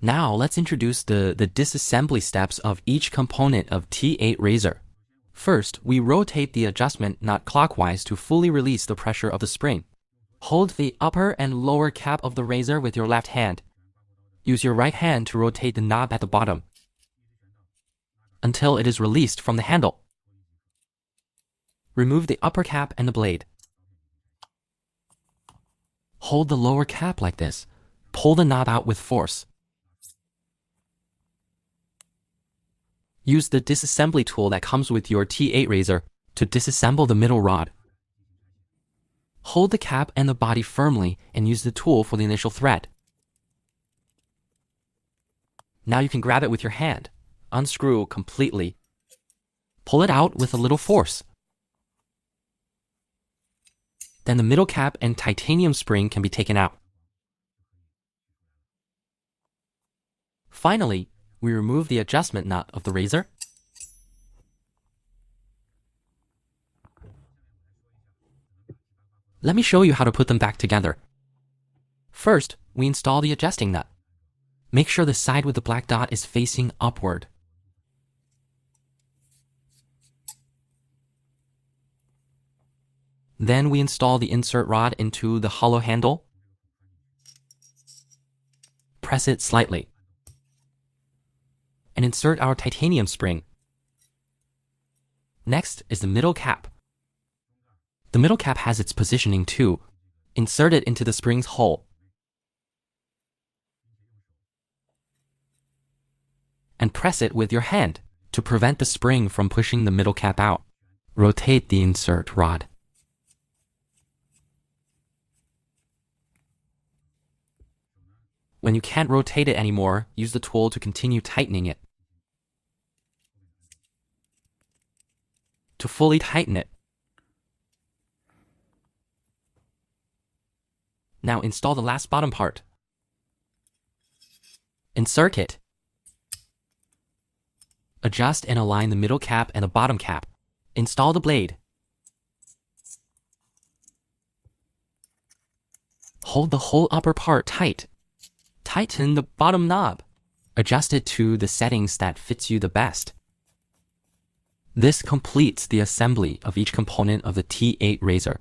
Now let's introduce the disassembly steps of each component of T8 razor. First, we rotate the adjustment nut clockwise to fully release the pressure of the spring. Hold the upper and lower cap of the razor with your left hand. Use your right hand to rotate the knob at the bottom until it is released from the handle. Remove the upper cap and the blade. Hold the lower cap like this. Pull the knob out with force. Use the disassembly tool that comes with your T8 razor to disassemble the middle rod. Hold the cap and the body firmly and use the tool for the initial thread. Now you can grab it with your hand. Unscrew completely. Pull it out with a little force. Then the middle cap and titanium spring can be taken out. Finally, we remove the adjustment nut of the razor. Let me show you how to put them back together. First, we install the adjusting nut. Make sure the side with the black dot is facing upward. Then we install the insert rod into the hollow handle. Press it slightly. And insert our titanium spring. Next is the middle cap. The middle cap has its positioning too. Insert it into the spring's hole. And press it with your hand to prevent the spring from pushing the middle cap out. Rotate the insert rod. When you can't rotate it anymore, use the tool to continue tightening it. To fully tighten it. Now install the last bottom part. Insert it. Adjust and align the middle cap and the bottom cap. Install the blade. Hold the whole upper part tight. Tighten the bottom knob. Adjust it to the settings that fits you the best. This completes the assembly of each component of the T8 razor.